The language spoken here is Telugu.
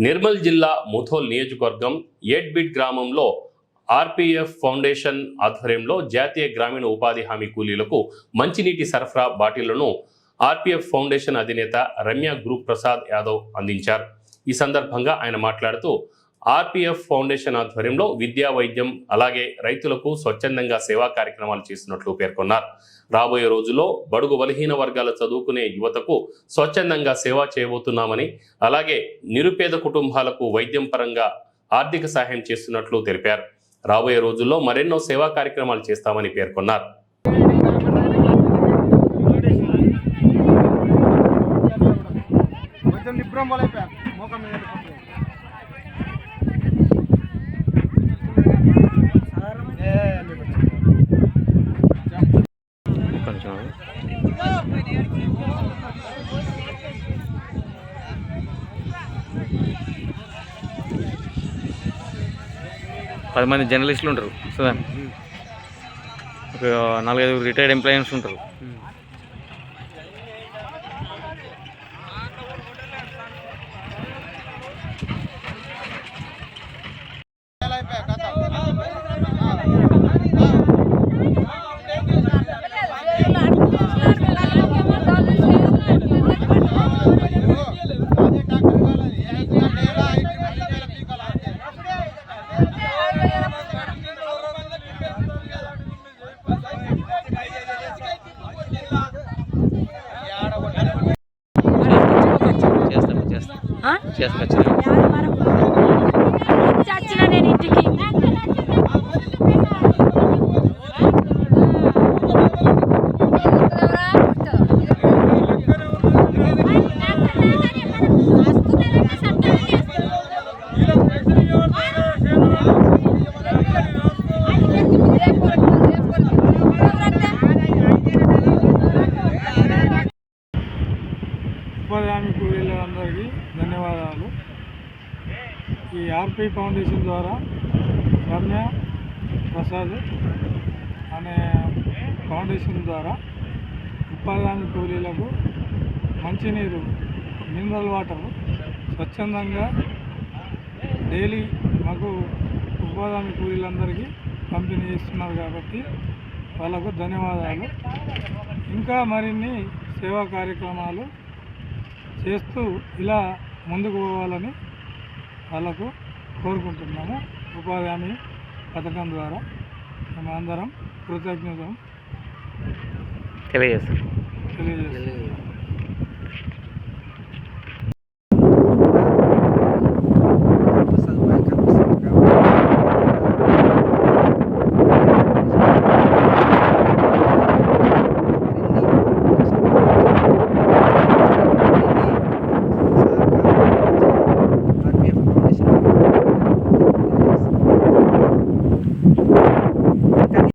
నిర్మల్ జిల్లా ముథోల్ నియోజకవర్గం ఏడ్బిట్ గ్రామంలో ఆర్పీఎఫ్ ఫౌండేషన్ ఆధ్వర్యంలో జాతీయ గ్రామీణ ఉపాధి హామీ కూలీలకు మంచినీటి సరఫరా బాటిళ్లను ఆర్పీఎఫ్ ఫౌండేషన్ అధినేత రమ్య గ్రూప్ ప్రసాద్ యాదవ్ అందించారు. ఈ సందర్భంగా ఆయన మాట్లాడుతూ ఆర్పీఎఫ్ ఫౌండేషన్ ఆధ్వర్యంలో విద్యా, వైద్యం అలాగే రైతులకు స్వచ్ఛందంగా సేవా కార్యక్రమాలు చేస్తున్నట్లు పేర్కొన్నారు. రాబోయే రోజుల్లో బడుగు బలహీన వర్గాల చదువుకునే యువతకు స్వచ్ఛందంగా సేవ చేయబోతున్నామని, అలాగే నిరుపేద కుటుంబాలకు వైద్యం పరంగా ఆర్థిక సహాయం చేస్తున్నట్లు తెలిపారు. రాబోయే రోజుల్లో మరెన్నో సేవా కార్యక్రమాలు చేస్తామని పేర్కొన్నారు. పది మంది జర్నలిస్టులు ఉంటారు, ఒక 4-5 రిటైర్డ్ ఎంప్లాయీస్ ఉంటారు. ఉపాధి హామీ కూలీలందరికీ ధన్యవాదాలు. ఈ ఆర్పీ ఫౌండేషన్ ద్వారా రమ్య ప్రసాద్ అనే ఫౌండేషన్ ద్వారా ఉపాధి హామీ కూలీలకు మంచినీరు, మినరల్ వాటర్ స్వచ్ఛందంగా డైలీ మాకు ఉపాధి హామీ కూలీలందరికీ పంపిణీ చేస్తున్నారు కాబట్టి వాళ్ళకు ధన్యవాదాలు. ఇంకా మరిన్ని సేవా కార్యక్రమాలు చేస్తూ ఇలా ముందుకు పోవాలని వాళ్ళకు కోరుకుంటున్నాము. ఉపాధి హామీ పథకం ద్వారా మేము అందరం కృతజ్ఞతలు తెలియజేస్తాం.